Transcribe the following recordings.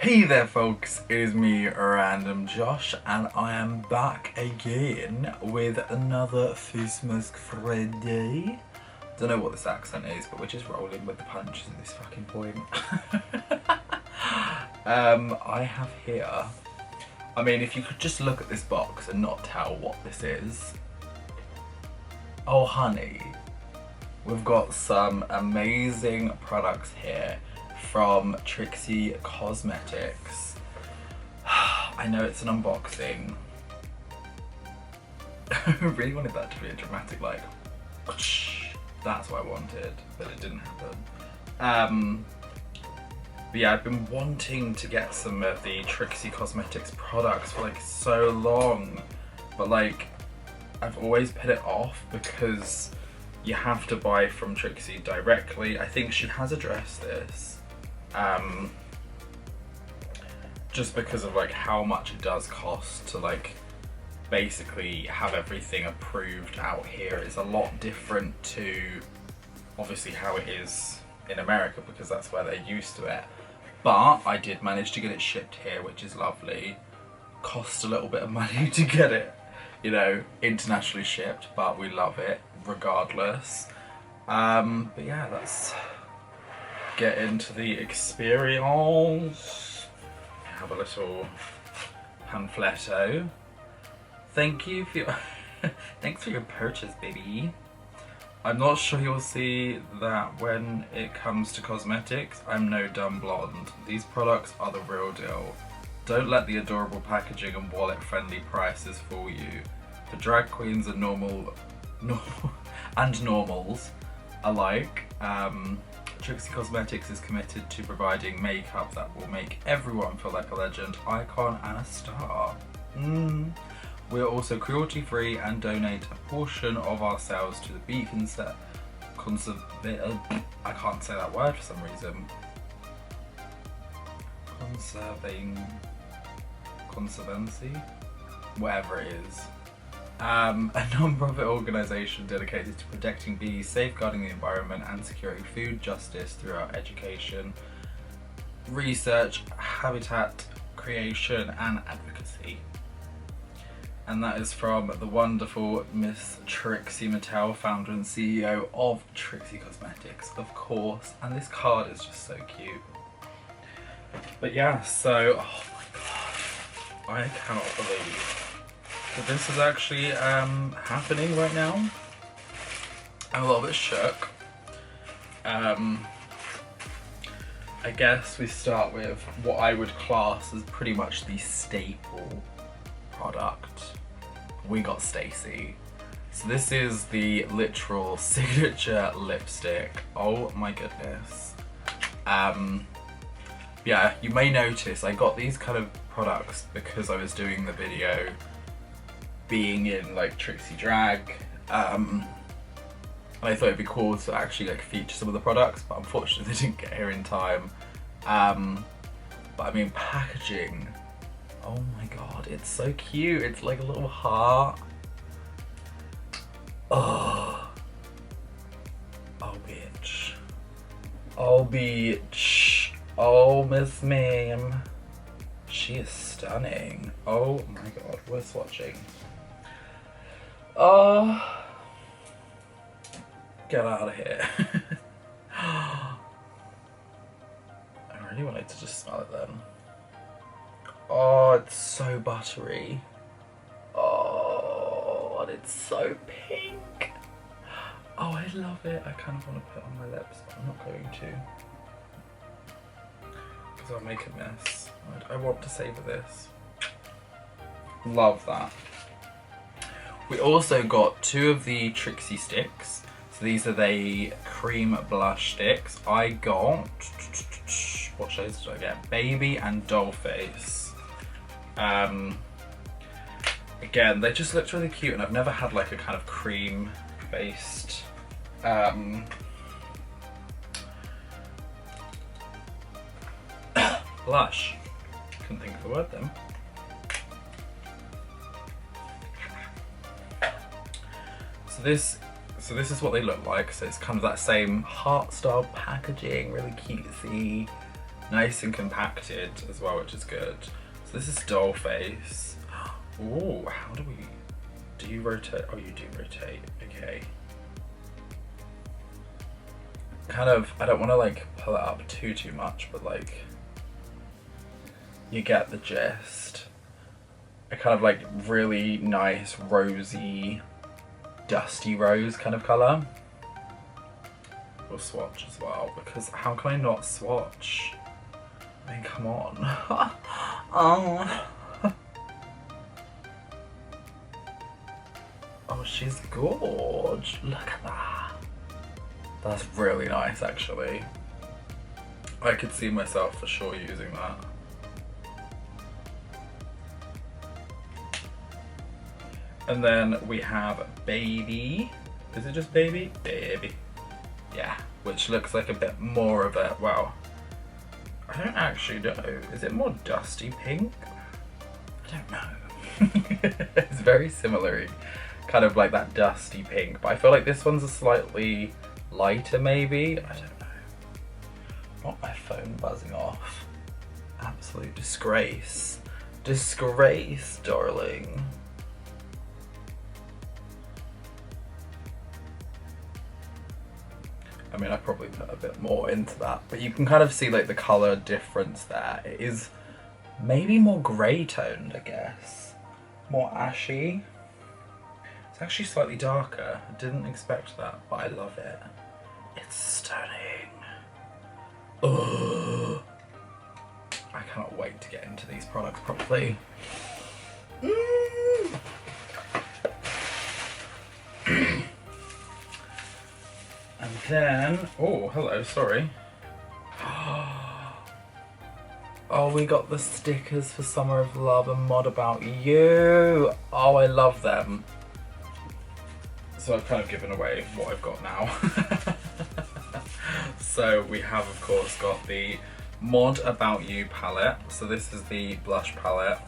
Hey there folks, it is me, RandomJosh, and I am back again with another Christmas Friday. Don't know what this accent is, but we're just rolling with the punches at this fucking point. I have here, I mean, if you could just look at this box and not tell what this is. Oh honey, we've got some amazing products here from Trixie Cosmetics. I know it's an unboxing. I really wanted that to be a dramatic like, that's what I wanted, but it didn't happen. But yeah, I've been wanting to get some of the Trixie Cosmetics products for like so long, but like I've always put it off because you have to buy from Trixie directly. I think she has addressed this. Just because of like how much it does cost to like basically have everything approved out here is a lot different to obviously how it is in America, because that's where they're used to it. But I did manage to get it shipped here, which is lovely. Cost a little bit of money to get it, you know, internationally shipped, but we love it regardless. But yeah, let's get into the experience. Have a little pamphletto. Thank you for your thanks for your purchase, baby. I'm not sure you'll see that when it comes to cosmetics, I'm no dumb blonde. These products are the real deal. Don't let the adorable packaging and wallet-friendly prices fool you. For drag queens and normals alike, Trixie Cosmetics is committed to providing makeup that will make everyone feel like a legend, icon and a star. We are also cruelty-free and donate a portion of our sales to the Beacon Set I can't say that word for some reason. Conservancy? Whatever it is. A non-profit organisation dedicated to protecting bees, safeguarding the environment and securing food justice through our education, research, habitat creation and advocacy. And that is from the wonderful Miss Trixie Mattel, founder and CEO of Trixie Cosmetics, of course. And this card is just so cute. But yeah, so, oh my god, I cannot believe that this is actually happening right now. I'm a little bit shook. I guess we start with what I would class as pretty much the staple product. We got Stacey. So this is the literal signature lipstick. Oh my goodness. Yeah, you may notice I got these kind of products because I was doing the video being in like Trixie drag, and I thought it'd be cool to actually like feature some of the products, but unfortunately they didn't get here in time. But I mean, packaging, oh my god, it's so cute. It's like a little heart. Oh bitch, oh bitch, oh Miss Ma'am, she is stunning. Oh my god, we're swatching. Oh, get out of here. I really wanted to just smell it then. Oh, it's so buttery. Oh, and it's so pink. Oh, I love it. I kind of want to put it on my lips, but I'm not going to, because I'll make a mess. I want to savor this. Love that. We also got two of the Trixie sticks. So these are the cream blush sticks. I got, what shades did I get? Baby and Dollface. Again, they just looked really cute, and I've never had like a kind of cream based blush. Couldn't think of the word then. So this is what they look like. So it's kind of that same heart style packaging, really cutesy. Nice and compacted as well, which is good. So this is doll face. Ooh, how do you rotate? Oh, you do rotate, okay. Kind of, I don't want to like pull it up too much, but like, you get the gist. A kind of like really nice rosy, dusty rose kind of colour. We'll swatch as well, because how can I not swatch? I mean, come on. Oh. Oh, she's gorge. Look at that. That's really nice, actually. I could see myself for sure using that. And then we have Baby. Is it just Baby? Baby. Yeah, which looks like a bit more of a, well, I don't actually know. Is it more dusty pink? I don't know. It's very similar, kind of like that dusty pink, but I feel like this one's a slightly lighter maybe. I don't know. Not my phone buzzing off. Absolute disgrace. Disgrace, darling. I mean, I probably put a bit more into that, but you can kind of see like the colour difference there. It is maybe more grey toned, I guess. More ashy. It's actually slightly darker. I didn't expect that, but I love it. It's stunning. Ugh. I cannot wait to get into these products properly. And then, oh, hello, sorry. Oh, we got the stickers for Summer of Love and Mod About You. Oh, I love them. So I've kind of given away what I've got now. So we have, of course, got the Mod About You palette. So this is the blush palette.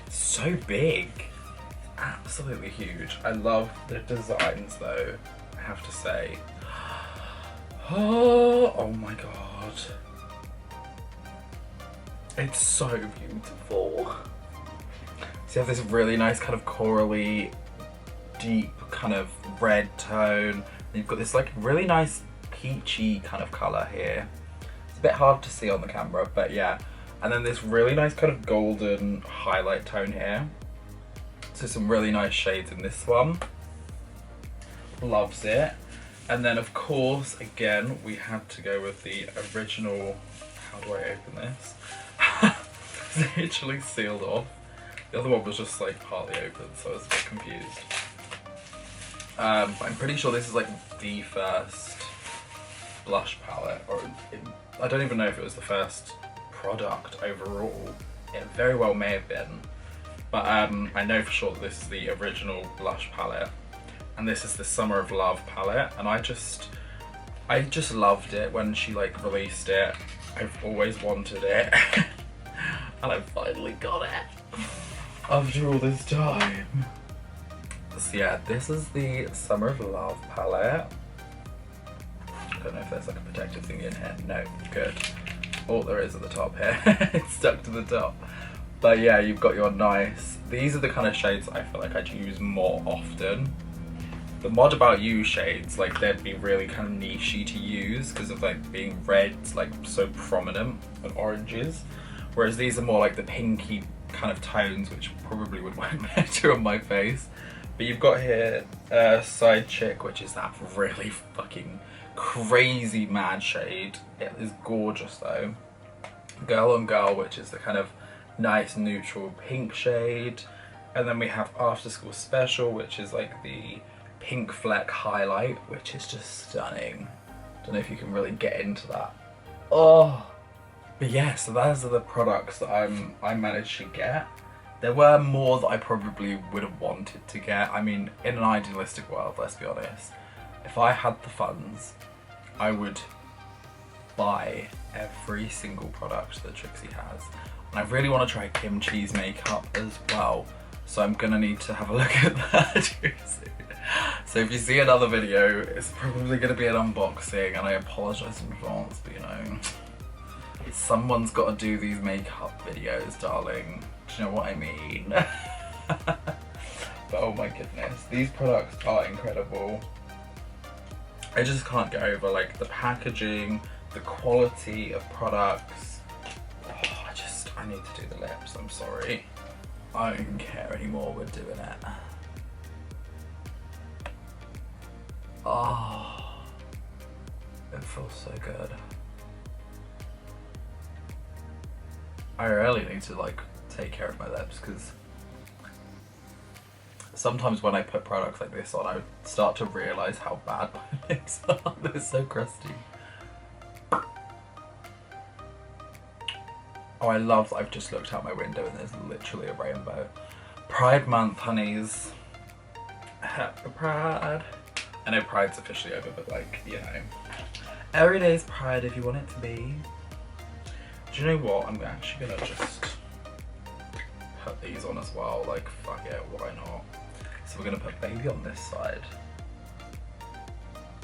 It's so big. It's absolutely huge. I love the designs though, I have to say. Oh my god. It's so beautiful. So you have this really nice kind of corally, deep kind of red tone. And you've got this like really nice peachy kind of colour here. It's a bit hard to see on the camera, but yeah. And then this really nice kind of golden highlight tone here. So some really nice shades in this one. Loves it. And then of course, again, we had to go with the original, how do I open this? It's literally sealed off. The other one was just like partly open, so I was a bit confused. I'm pretty sure this is like the first blush palette, or I don't even know if it was the first product overall. It very well may have been, but I know for sure that this is the original blush palette. And this is the Summer of Love palette, and I just loved it when she like released it. I've always wanted it, and I finally got it after all this time. So yeah, this is the Summer of Love palette. I don't know if there's like a protective thing in here. No, good. Oh, there is at the top here. It's stuck to the top. But yeah, you've got your nice. These are the kind of shades I feel like I'd use more often. The Mod About You shades, like they'd be really kind of nichey to use because of like being reds, like so prominent, and oranges. Whereas these are more like the pinky kind of tones, which probably would work better on my face. But you've got here Side Chick, which is that really fucking crazy mad shade. It is gorgeous though. Girl on Girl, which is the kind of nice neutral pink shade. And then we have After School Special, which is like the pink fleck highlight, which is just stunning. Don't know if you can really get into that. Oh, but yeah, so those are the products that I managed to get. There were more that I probably would have wanted to get. I mean, in an idealistic world, let's be honest, if I had the funds, I would buy every single product that Trixie has. And I really want to try Kimchi's makeup as well, so I'm gonna need to have a look at that. So if you see another video, it's probably going to be an unboxing, and I apologise in advance, but you know, Someone's got to do these makeup videos, darling. Do you know what I mean? But oh my goodness, these products are incredible. I just can't get over like the packaging, the quality of products. Oh, I need to do the lips, I'm sorry. I don't even care anymore, we're doing it. Oh, it feels so good. I really need to like take care of my lips because sometimes when I put products like this on, I start to realise how bad my lips are. They're so crusty. Oh, I love that I've just looked out my window and there's literally a rainbow. Pride month, honeys. Happy Pride. I know Pride's officially over, but like, you know, every day's Pride if you want it to be. Do you know what? I'm actually gonna just put these on as well. Like, fuck it, why not? So we're gonna put baby on this side.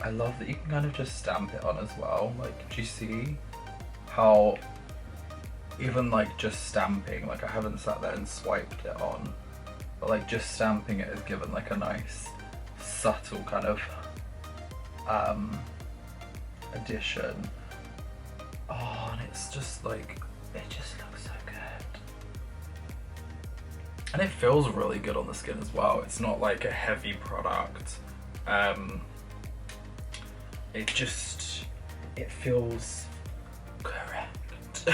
I love that you can kind of just stamp it on as well. Like, do you see how even like just stamping, like I haven't sat there and swiped it on, but like just stamping it has given like a nice subtle kind of addition. Oh, and it's just like, it just looks so good. And it feels really good on the skin as well. It's not like a heavy product. It feels correct.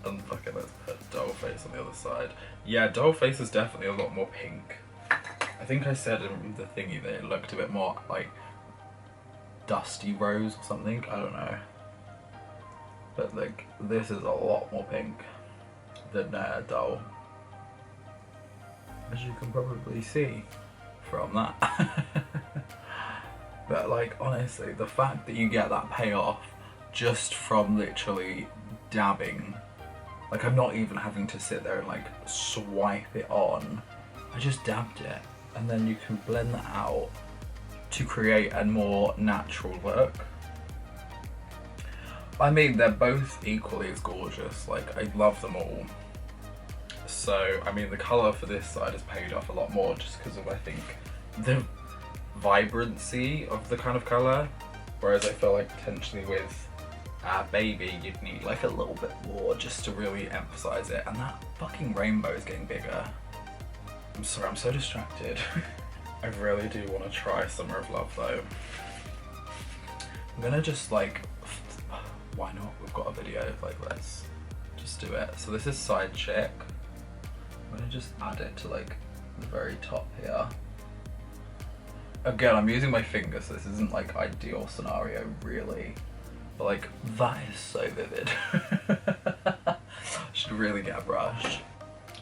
And fucking let's put doll face on the other side. Yeah, doll face is definitely a lot more pink. I think I said in the thingy that it looked a bit more like dusty rose or something, I don't know. But like, this is a lot more pink than doll. As you can probably see from that. But like, honestly, the fact that you get that payoff just from literally dabbing, like I'm not even having to sit there and like swipe it on. I just dabbed it, and then you can blend that out to create a more natural look. I mean, they're both equally as gorgeous. Like, I love them all. So, I mean, the colour for this side has paid off a lot more just because of, I think, the vibrancy of the kind of colour. Whereas I feel like potentially with baby, you'd need like a little bit more just to really emphasise it. And that fucking rainbow is getting bigger. I'm sorry, I'm so distracted. I really do want to try Summer of Love though. I'm gonna just like, why not? We've got a video, like let's just do it. So this is side check. I'm gonna just add it to like the very top here. Again, I'm using my finger, so this isn't like ideal scenario really. But like, that is so vivid. Should really get a brush.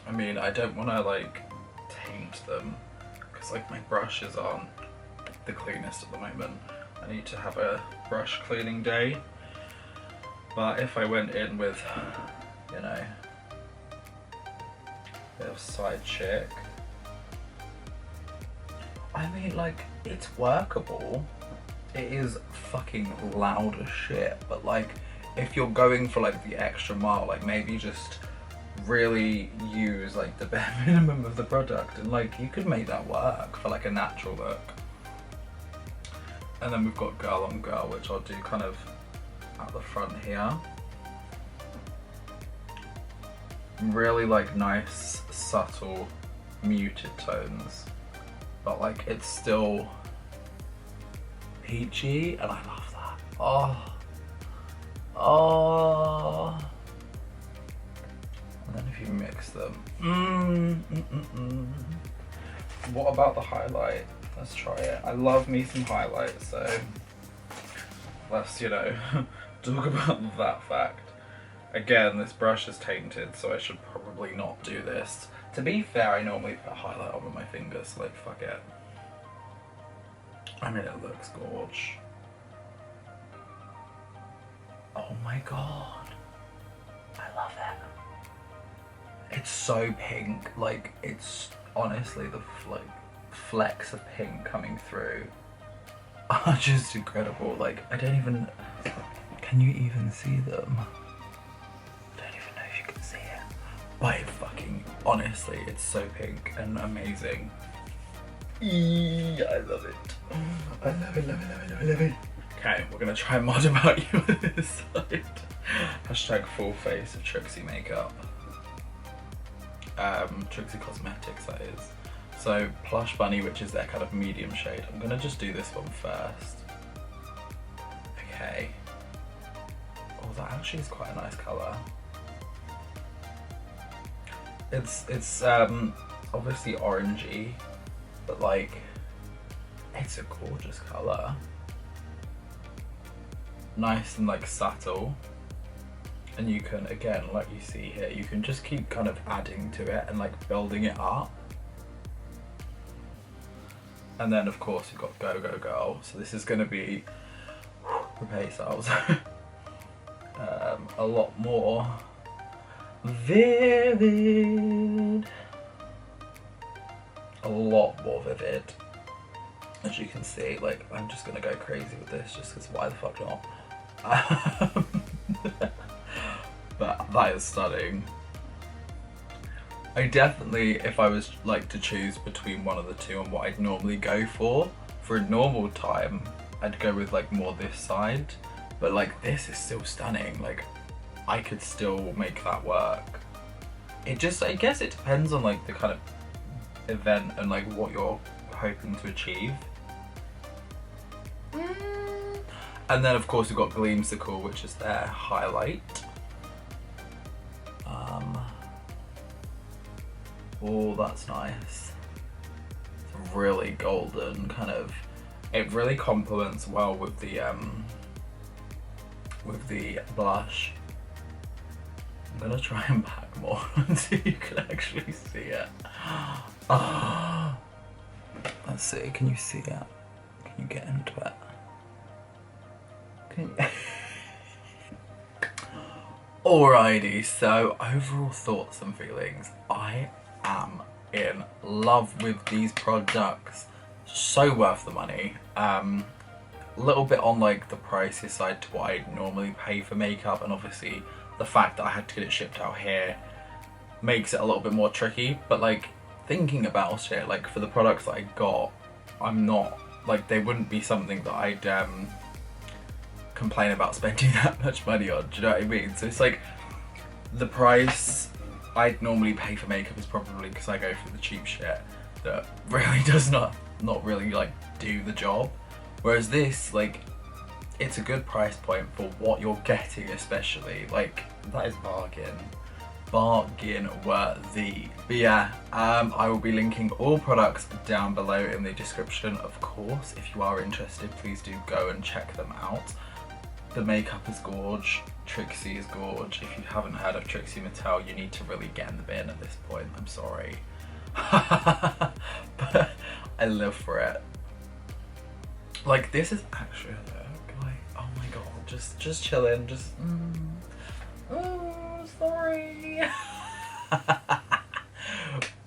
I mean, I don't want to like taint them because like my brushes aren't the cleanest at the moment. I need to have a brush cleaning day. But if I went in with, you know, a bit of side check, I mean, like, it's workable. It is fucking loud as shit, but like, if you're going for like the extra mile, like maybe just really use like the bare minimum of the product, and like you could make that work for like a natural look. And then we've got Girl on Girl, which I'll do kind of at the front here. Really like nice, subtle, muted tones, but like it's still peachy, and I love that. Oh. And then if you mix them, What about the highlight? Let's try it. I love me some highlight, so let's, you know, talk about that fact. Again, this brush is tainted, so I should probably not do this. To be fair, I normally put highlight on with my fingers, so like, fuck it. I mean, it looks gorge. Oh my god. I love it. It's so pink. Like, it's honestly the flecks of pink coming through are just incredible. Like, I don't even... Can you even see them? But it fucking, honestly, it's so pink and amazing. I love it. I love it, love it, love it, love it, love it. Okay, we're gonna try and mod about you on this side. Hashtag full face of Trixie makeup. Trixie Cosmetics, that is. So Plush Bunny, which is their kind of medium shade. I'm gonna just do this one first. Okay. Oh, that actually is quite a nice colour. It's obviously orangey, but like, it's a gorgeous colour. Nice and like subtle. And you can, again, like you see here, you can just keep kind of adding to it and like building it up. And then of course you've got Go Go Girl. So this is gonna be, prepare yourselves, a lot more vivid. A lot more vivid. As you can see, like, I'm just gonna go crazy with this just because why the fuck not? But that is stunning. I definitely, if I was like to choose between one of the two and what I'd normally go for a normal time, I'd go with like more this side. But like this is still stunning. Like I could still make that work. It just, I guess it depends on like the kind of event and like what you're hoping to achieve. And then of course we've got Gleamsicle, which is their highlight. Oh, that's nice. It's really golden kind of. It really complements well with the blush. I'm gonna try and pack more so you can actually see it. Oh. Let's see, can you see it? Can you get into it? Can you? Alrighty, so overall thoughts and feelings. I am in love with these products. So worth the money. A little bit on like the pricey side to what I normally pay for makeup, and obviously the fact that I had to get it shipped out here makes it a little bit more tricky. But like thinking about it, like for the products that I got, I'm not like, they wouldn't be something that I'd complain about spending that much money on, do you know what I mean? So it's like the price I'd normally pay for makeup is probably because I go for the cheap shit that really does not really like do the job. Whereas this, like, it's a good price point for what you're getting, especially. Like, that is bargain worthy. But yeah, I will be linking all products down below in the description, of course. If you are interested, please do go and check them out. The makeup is gorge, Trixie is gorge. If you haven't heard of Trixie Mattel, you need to really get in the bin at this point, I'm sorry. But I live for it. Like, this is actually a look, like, oh my god, just chilling, just, oh, sorry.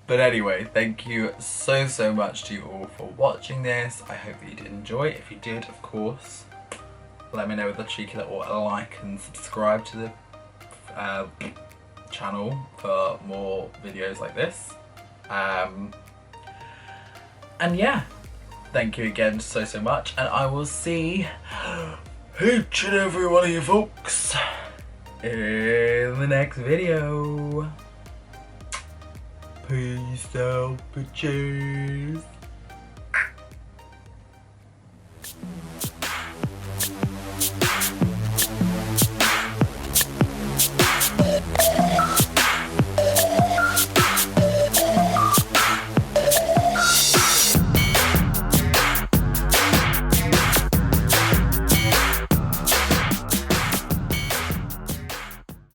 But anyway, thank you so much to you all for watching this. I hope that you did enjoy. If you did, of course, let me know with a cheeky little like and subscribe to the channel for more videos like this. And yeah, thank you again so much, and I will see each and every one of you folks in the next video. Peace out, bitches.